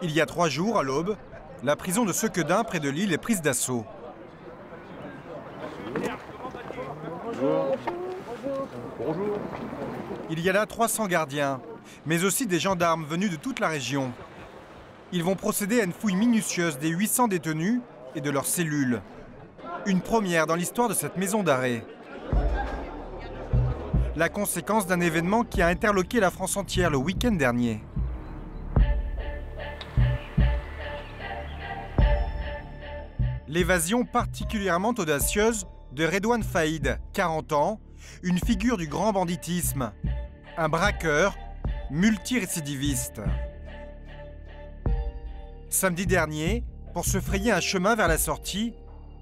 Il y a 3 jours, à l'aube, la prison de Sequedin, près de Lille, est prise d'assaut. Bonjour. Bonjour. Il y a là 300 gardiens, mais aussi des gendarmes venus de toute la région. Ils vont procéder à une fouille minutieuse des 800 détenus et de leurs cellules. Une première dans l'histoire de cette maison d'arrêt. La conséquence d'un événement qui a interloqué la France entière le week-end dernier. L'évasion particulièrement audacieuse de Redouane Faïd, 40 ans, une figure du grand banditisme, un braqueur multirécidiviste. Samedi dernier, pour se frayer un chemin vers la sortie,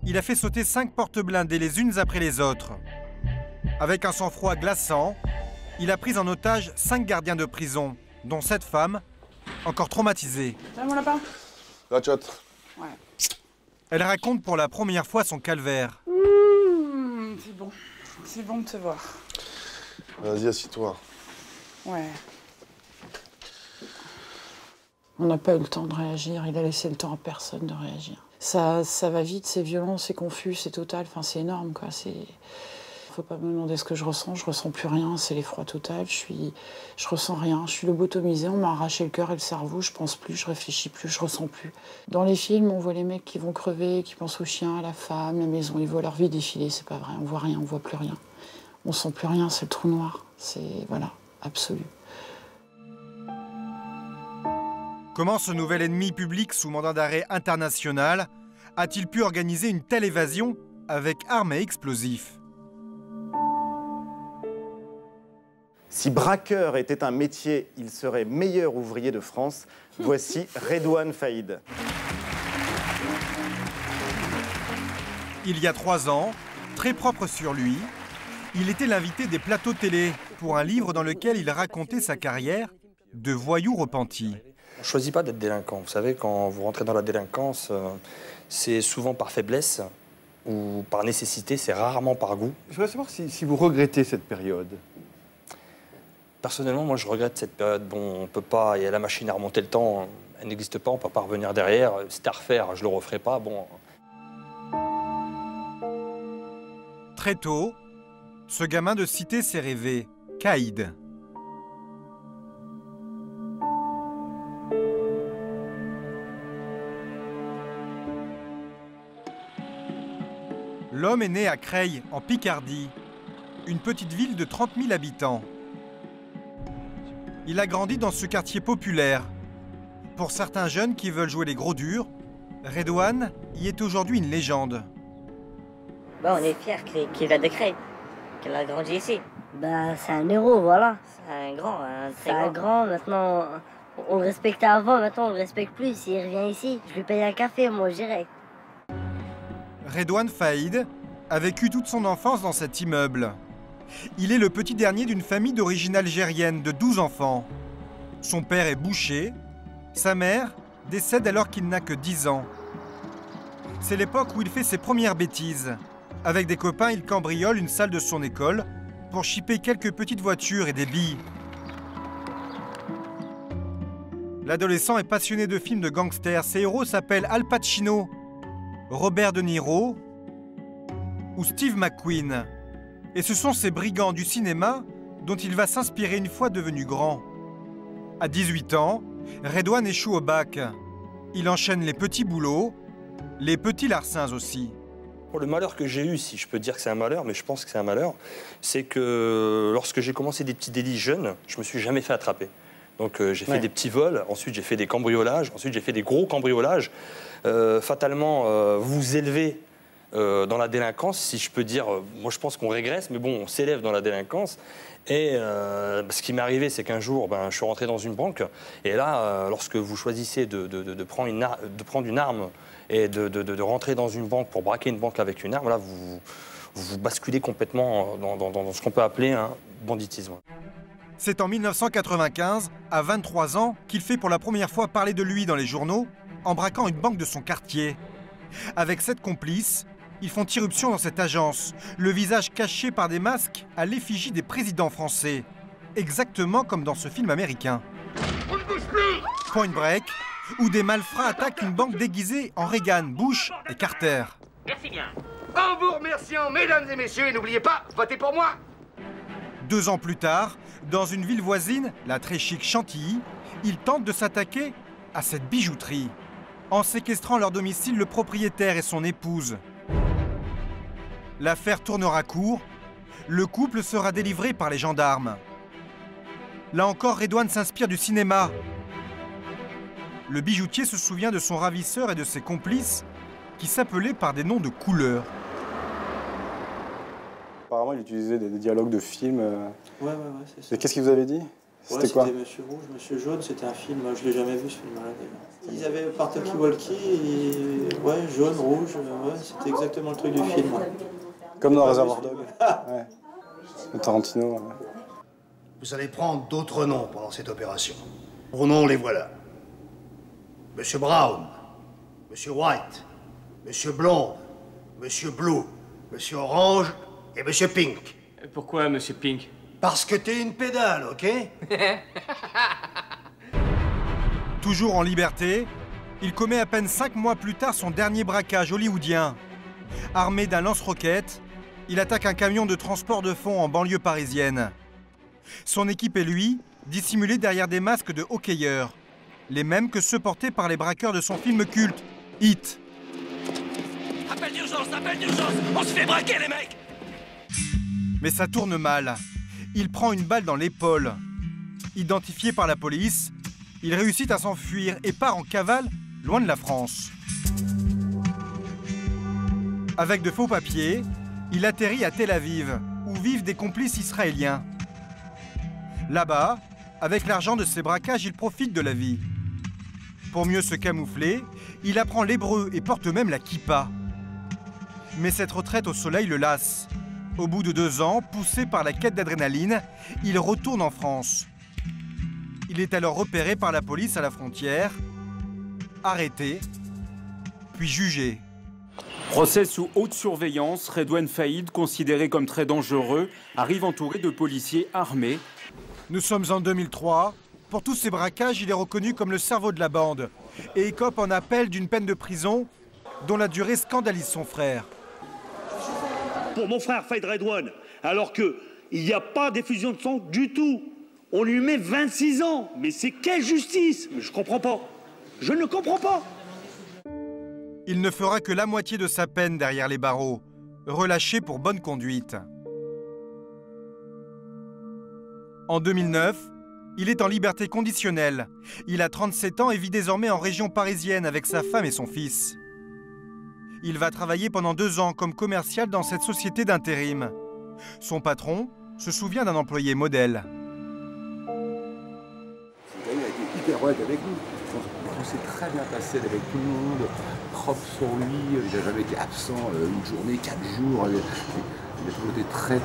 il a fait sauter 5 portes blindées les unes après les autres. Avec un sang-froid glaçant, il a pris en otage 5 gardiens de prison, dont 7 femmes, encore traumatisées. Ça va, mon lapin? La chat. Ouais. Elle raconte pour la première fois son calvaire. C'est bon de te voir. Vas-y, assis-toi. Ouais. On n'a pas eu le temps de réagir, il a laissé le temps à personne de réagir. Ça va vite, c'est violent, c'est confus, c'est total, enfin c'est énorme quoi. Faut pas me demander ce que je ressens plus rien, c'est l'effroi total, je ressens rien, je suis lobotomisée, on m'a arraché le cœur et le cerveau, je pense plus, je réfléchis plus, je ressens plus. Dans les films, on voit les mecs qui vont crever, qui pensent aux chiens, à la femme, la maison, ils voient leur vie défiler, c'est pas vrai, on voit rien, on voit plus rien. On sent plus rien, c'est le trou noir, c'est, voilà, absolu. Comment ce nouvel ennemi public sous mandat d'arrêt international a-t-il pu organiser une telle évasion avec armes et explosifs ? Si braqueur était un métier, il serait meilleur ouvrier de France. Voici Redouane Faïd. Il y a 3 ans, très propre sur lui, il était l'invité des plateaux télé pour un livre dans lequel il racontait sa carrière de voyou repenti. On ne choisit pas d'être délinquant. Vous savez, quand vous rentrez dans la délinquance, c'est souvent par faiblesse ou par nécessité, c'est rarement par goût. Je voudrais savoir si vous regrettez cette période. Personnellement, moi, je regrette cette période. Bon, on peut pas, il y a la machine à remonter le temps, elle n'existe pas, on ne peut pas revenir derrière. C'est à refaire, je ne le referai pas. Bon. Très tôt, ce gamin de cité s'est rêvé, caïd. L'homme est né à Creil, en Picardie, une petite ville de 30 000 habitants. Il a grandi dans ce quartier populaire. Pour certains jeunes qui veulent jouer les gros durs, Redouane y est aujourd'hui une légende. On est fiers qu'il va de Creil, qu'il a grandi ici. C'est un héros, voilà. C'est un grand, très grand. Maintenant, on le respectait avant, maintenant on le respecte plus. S'il revient ici, je lui paye un café, moi j'irai. Redouane Faïd a vécu toute son enfance dans cet immeuble. Il est le petit dernier d'une famille d'origine algérienne de 12 enfants. Son père est boucher, sa mère décède alors qu'il n'a que 10 ans. C'est l'époque où il fait ses premières bêtises. Avec des copains, il cambriole une salle de son école pour chipper quelques petites voitures et des billes. L'adolescent est passionné de films de gangsters. Ses héros s'appellent Al Pacino, Robert De Niro ou Steve McQueen. Et ce sont ces brigands du cinéma dont il va s'inspirer une fois devenu grand. À 18 ans, Redouane échoue au bac. Il enchaîne les petits boulots, les petits larcins aussi. Le malheur que j'ai eu, si je peux dire que c'est un malheur, mais je pense que c'est un malheur, c'est que lorsque j'ai commencé des petits délits jeunes, je ne me suis jamais fait attraper. Donc j'ai fait des petits vols, ensuite j'ai fait des cambriolages, ensuite j'ai fait des gros cambriolages. Fatalement, vous vous élevez dans la délinquance, si je peux dire. Moi je pense qu'on régresse, mais bon, on s'élève dans la délinquance. Et ce qui m'est arrivé, c'est qu'un jour, je suis rentré dans une banque. Et là, lorsque vous choisissez de prendre une arme et de rentrer dans une banque pour braquer une banque avec une arme, là, vous basculez complètement dans ce qu'on peut appeler un banditisme. C'est en 1995, à 23 ans, qu'il fait pour la première fois parler de lui dans les journaux, en braquant une banque de son quartier. Avec 7 complices, ils font irruption dans cette agence, le visage caché par des masques à l'effigie des présidents français. Exactement comme dans ce film américain. Point Break, où des malfrats attaquent une banque déguisée en Reagan, Bush et Carter. Merci bien. En vous remerciant, mesdames et messieurs, et n'oubliez pas, votez pour moi. 2 ans plus tard, dans une ville voisine, la très chic Chantilly, ils tentent de s'attaquer à cette bijouterie, en séquestrant leur domicile le propriétaire et son épouse. L'affaire tournera court, le couple sera délivré par les gendarmes. Là encore, Redouane s'inspire du cinéma. Le bijoutier se souvient de son ravisseur et de ses complices qui s'appelaient par des noms de couleurs. Apparemment, il utilisait des dialogues de films. Ouais, c'est ça. Et qu'est-ce qu'il vous avait dit? C'était quoi? C'était Monsieur Rouge, Monsieur Jaune, c'était un film, je l'ai jamais vu ce film-là d'ailleurs. Ils avaient par talkie-walkie, et ouais, jaune, rouge, ouais, c'était exactement le truc du film. Comme dans Reservoir Dogs. Ouais. De Tarantino. Ouais. Vous allez prendre d'autres noms pendant cette opération. Vos noms, les voilà. Monsieur Brown, Monsieur White, Monsieur Blonde, Monsieur Blue, Monsieur Orange et Monsieur Pink. Pourquoi Monsieur Pink? Parce que t'es une pédale, ok? Toujours en liberté, il commet à peine 5 mois plus tard son dernier braquage hollywoodien. Armé d'un lance-roquettes, il attaque un camion de transport de fonds en banlieue parisienne. Son équipe et lui, dissimulés derrière des masques de hockeyeurs, les mêmes que ceux portés par les braqueurs de son film culte, Hit. Appel d'urgence, on se fait braquer les mecs! Mais ça tourne mal. Il prend une balle dans l'épaule. Identifié par la police, il réussit à s'enfuir et part en cavale loin de la France. Avec de faux papiers, il atterrit à Tel Aviv, où vivent des complices israéliens. Là-bas, avec l'argent de ses braquages, il profite de la vie. Pour mieux se camoufler, il apprend l'hébreu et porte même la kippa. Mais cette retraite au soleil le lasse. Au bout de 2 ans, poussé par la quête d'adrénaline, il retourne en France. Il est alors repéré par la police à la frontière, arrêté, puis jugé. Procès sous haute surveillance, Redouane Faïd, considéré comme très dangereux, arrive entouré de policiers armés. Nous sommes en 2003. Pour tous ces braquages, il est reconnu comme le cerveau de la bande et écope en appel d'une peine de prison dont la durée scandalise son frère. Pour mon frère Faïd Redouane, alors qu'il n'y a pas d'effusion de sang du tout, on lui met 26 ans. Mais c'est quelle justice? Je comprends pas. Je ne comprends pas. Il ne fera que la moitié de sa peine derrière les barreaux, relâché pour bonne conduite. En 2009, il est en liberté conditionnelle. Il a 37 ans et vit désormais en région parisienne avec sa femme et son fils. Il va travailler pendant 2 ans comme commercial dans cette société d'intérim. Son patron se souvient d'un employé modèle. Il a été hyper honnête avec nous. On s'est très bien passé avec tout le monde, propre sur lui, il n'a jamais été absent une journée, 4 jours. Il a toujours été très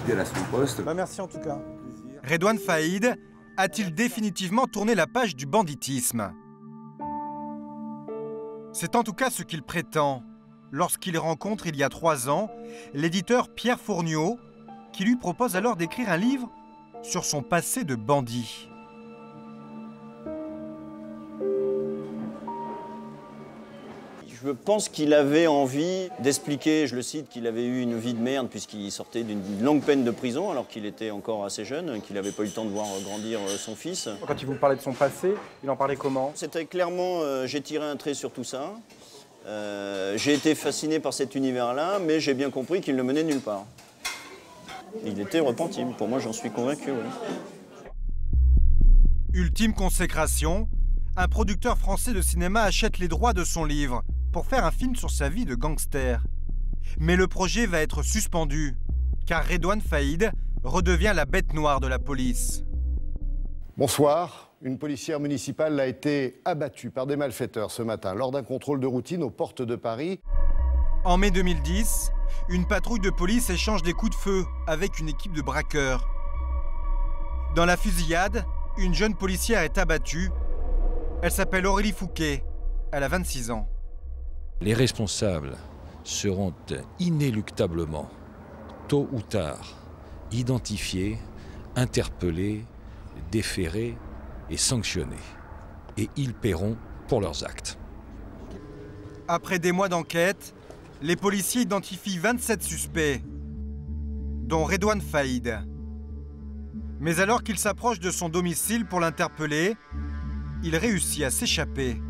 fidèle à son poste. Merci en tout cas. Redouane Faïd a-t-il définitivement tourné la page du banditisme? C'est en tout cas ce qu'il prétend lorsqu'il rencontre il y a 3 ans l'éditeur Pierre Fourniot qui lui propose alors d'écrire un livre sur son passé de bandit. Je pense qu'il avait envie d'expliquer, je le cite, qu'il avait eu une vie de merde puisqu'il sortait d'une longue peine de prison alors qu'il était encore assez jeune, qu'il n'avait pas eu le temps de voir grandir son fils. Quand il vous parlait de son passé, il en parlait comment? C'était clairement, j'ai tiré un trait sur tout ça. J'ai été fasciné par cet univers-là, mais j'ai bien compris qu'il ne menait nulle part. Il était repenti, pour moi j'en suis convaincu. Ouais. Ultime consécration, un producteur français de cinéma achète les droits de son livre pour faire un film sur sa vie de gangster. Mais le projet va être suspendu, car Redouane Faïd redevient la bête noire de la police. Bonsoir. Une policière municipale a été abattue par des malfaiteurs ce matin lors d'un contrôle de routine aux portes de Paris. En mai 2010, une patrouille de police échange des coups de feu avec une équipe de braqueurs. Dans la fusillade, une jeune policière est abattue. Elle s'appelle Aurélie Fouquet. Elle a 26 ans. Les responsables seront inéluctablement, tôt ou tard, identifiés, interpellés, déférés et sanctionnés. et ils paieront pour leurs actes. Après des mois d'enquête, les policiers identifient 27 suspects, dont Redouane Faïd. Mais alors qu'il s'approche de son domicile pour l'interpeller, il réussit à s'échapper.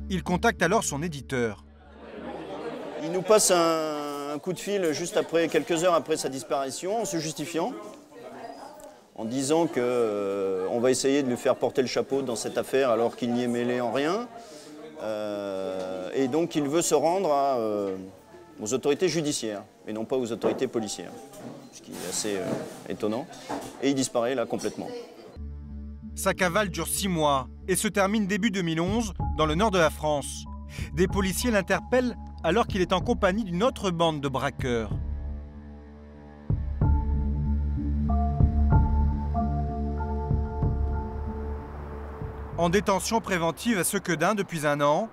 Il contacte alors son éditeur. Il nous passe un coup de fil juste après, quelques heures après sa disparition, en se justifiant, en disant qu'on va essayer de lui faire porter le chapeau dans cette affaire alors qu'il n'y est mêlé en rien. Et donc il veut se rendre aux autorités judiciaires et non pas aux autorités policières, ce qui est assez étonnant. Et il disparaît là complètement. Sa cavale dure 6 mois et se termine début 2011 dans le nord de la France. Des policiers l'interpellent alors qu'il est en compagnie d'une autre bande de braqueurs. En détention préventive à Sequedin depuis 1 an,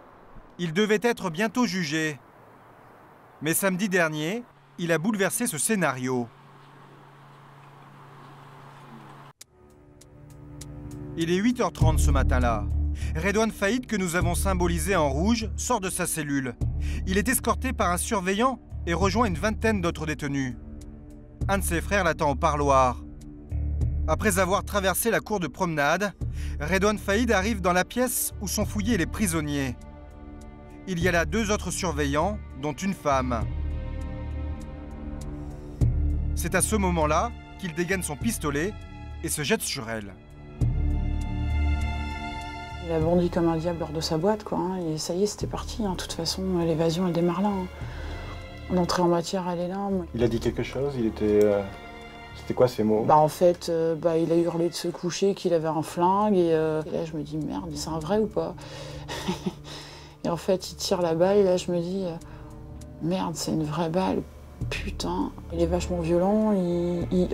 il devait être bientôt jugé. Mais samedi dernier, il a bouleversé ce scénario. Il est 8h30 ce matin-là. Redouane Faïd, que nous avons symbolisé en rouge, sort de sa cellule. Il est escorté par un surveillant et rejoint une vingtaine d'autres détenus. Un de ses frères l'attend au parloir. Après avoir traversé la cour de promenade, Redouane Faïd arrive dans la pièce où sont fouillés les prisonniers. Il y a là 2 autres surveillants, dont une femme. C'est à ce moment-là qu'il dégaine son pistolet et se jette sur elle. Il a bondi comme un diable hors de sa boîte, quoi. Et ça y est, c'était parti. De toute façon, l'évasion, elle démarre là. L'entrée en matière, elle est là. Il a dit quelque chose? Il était... C'était quoi ces mots? En fait, il a hurlé de se coucher, qu'il avait un flingue. Et là, je me dis, merde, c'est un vrai ou pas? Et en fait, il tire la balle. Et là, je me dis, merde, c'est une vraie balle. Putain, il est vachement violent.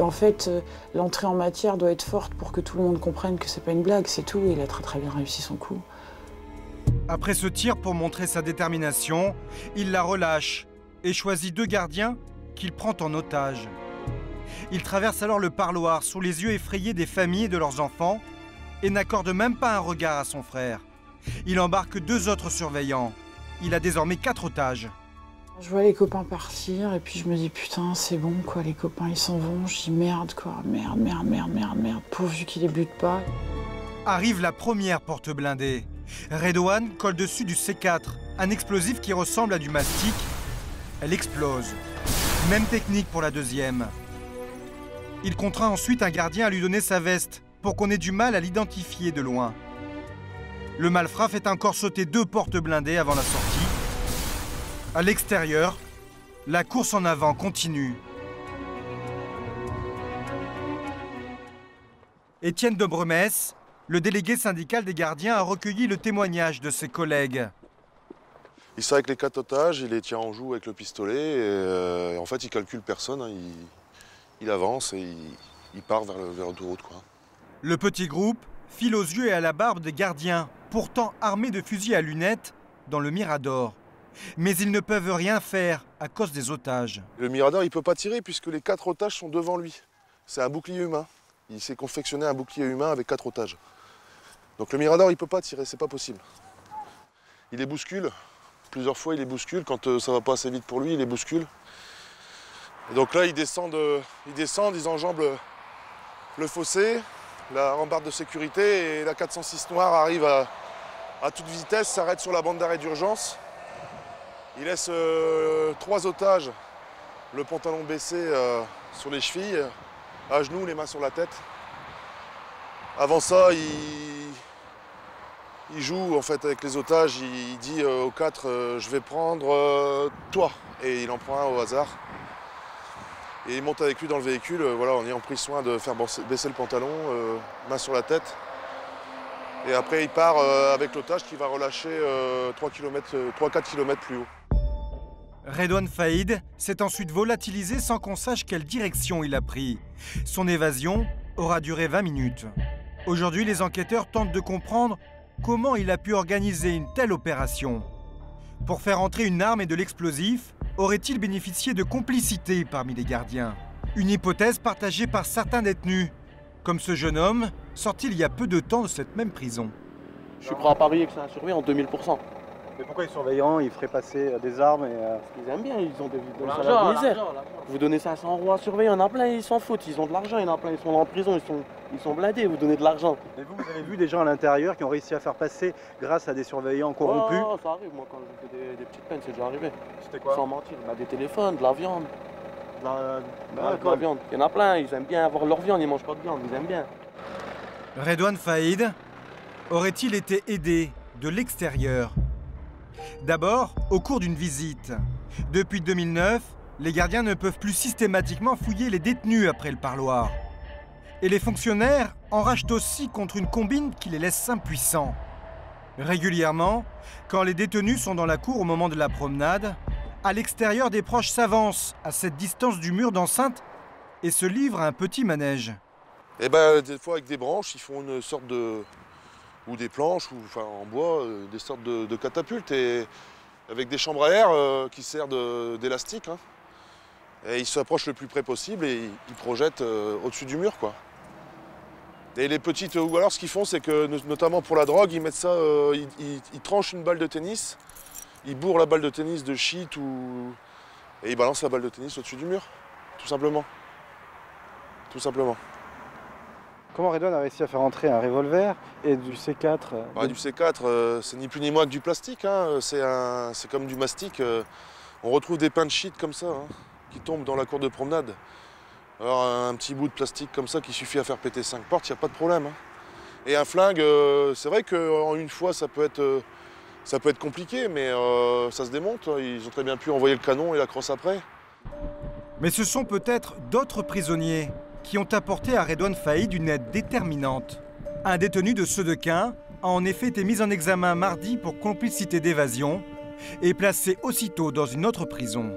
En fait, l'entrée en matière doit être forte pour que tout le monde comprenne que c'est pas une blague, c'est tout. Il a très très bien réussi son coup. Après ce tir pour montrer sa détermination, il la relâche et choisit 2 gardiens qu'il prend en otage. Il traverse alors le parloir sous les yeux effrayés des familles et de leurs enfants et n'accorde même pas un regard à son frère. Il embarque 2 autres surveillants. Il a désormais 4 otages. Je vois les copains partir et puis je me dis putain c'est bon quoi, les copains ils s'en vont, je dis merde quoi, merde, pourvu qu'ils les butent pas. Arrive la première porte blindée. Redouane colle dessus du C4, un explosif qui ressemble à du mastic. Elle explose. Même technique pour la deuxième. Il contraint ensuite un gardien à lui donner sa veste pour qu'on ait du mal à l'identifier de loin. Le malfrat fait encore sauter 2 portes blindées avant la sortie. À l'extérieur, la course en avant continue. Étienne de Bremès, le délégué syndical des gardiens, a recueilli le témoignage de ses collègues. Il sait avec les 4 otages, il les tient en joue avec le pistolet. Et, en fait, il calcule personne. Hein, il avance et il part vers l'autoroute. Le petit groupe file aux yeux et à la barbe des gardiens, pourtant armés de fusils à lunettes, dans le Mirador. Mais ils ne peuvent rien faire à cause des otages. Le Mirador, il ne peut pas tirer puisque les 4 otages sont devant lui. C'est un bouclier humain. Il s'est confectionné un bouclier humain avec 4 otages. Donc le Mirador, il ne peut pas tirer, c'est pas possible. Il les bouscule. Plusieurs fois, il les bouscule. Quand ça va pas assez vite pour lui, il les bouscule. Et donc là, ils descendent, ils enjambent le fossé, la rambarde de sécurité, et la 406 noire arrive à toute vitesse, s'arrête sur la bande d'arrêt d'urgence. Il laisse 3 otages, le pantalon baissé sur les chevilles, à genoux, les mains sur la tête. Avant ça, il joue en fait avec les otages, il dit aux 4 je vais prendre toi. Et il en prend un au hasard. Et il monte avec lui dans le véhicule, voilà, en ayant pris soin de faire baisser le pantalon, main sur la tête. Et après, il part avec l'otage qui va relâcher 3-4 km plus haut. Redouane Faïd s'est ensuite volatilisé sans qu'on sache quelle direction il a pris. Son évasion aura duré 20 minutes. Aujourd'hui, les enquêteurs tentent de comprendre comment il a pu organiser une telle opération. Pour faire entrer une arme et de l'explosif, aurait-il bénéficié de complicité parmi les gardiens? Une hypothèse partagée par certains détenus, comme ce jeune homme, sorti il y a peu de temps de cette même prison. Je suis prêt à parier que c'est un surveillant, 2000%. Mais pourquoi les surveillants, ils feraient passer des armes et... Ils aiment bien, ils ont des salaires de misère. Vous donnez 500 € à surveillant, il y en a plein, ils s'en foutent, ils ont de l'argent, il y en a plein, ils sont en prison, ils sont blindés, vous donnez de l'argent. Et vous avez vu des gens à l'intérieur qui ont réussi à faire passer grâce à des surveillants corrompus? Oh, ça arrive, moi quand je fais des petites peines, c'est déjà arrivé. C'était quoi? Sans mentir, des téléphones, de la viande. De la viande. Il y en a plein, ils aiment bien avoir leur viande, ils mangent pas de viande, ils aiment bien. Redouane Faïd aurait-il été aidé de l'extérieur? D'abord, au cours d'une visite. Depuis 2009, les gardiens ne peuvent plus systématiquement fouiller les détenus après le parloir. Et les fonctionnaires enragent aussi contre une combine qui les laisse impuissants. Régulièrement, quand les détenus sont dans la cour au moment de la promenade, à l'extérieur, des proches s'avancent à cette distance du mur d'enceinte et se livrent à un petit manège. Et des fois avec des branches, ils font une sorte de... ou des planches, ou enfin en bois, des sortes de catapultes, et avec des chambres à air qui servent d'élastique. Hein. Et ils s'approchent le plus près possible et ils projettent au-dessus du mur, quoi. Et les petites... Ou alors ce qu'ils font, c'est que, notamment pour la drogue, ils mettent ça... ils tranchent une balle de tennis, ils bourrent la balle de tennis de shit, et ils balancent la balle de tennis au-dessus du mur, tout simplement. Tout simplement. Comment Redouane a réussi à faire entrer un revolver et du C4 Du C4, c'est ni plus ni moins que du plastique. Hein. C'est comme du mastic. On retrouve des pains de shit comme ça, hein, qui tombent dans la cour de promenade. Alors un petit bout de plastique comme ça qui suffit à faire péter 5 portes, il n'y a pas de problème. Hein. Et un flingue, c'est vrai qu'en une fois ça peut être compliqué, mais ça se démonte. Ils ont très bien pu envoyer le canon et la crosse après. Mais ce sont peut-être d'autres prisonniers qui ont apporté à Redouane Faïd une aide déterminante. Un détenu de Sedequin a en effet été mis en examen mardi pour complicité d'évasion et placé aussitôt dans une autre prison.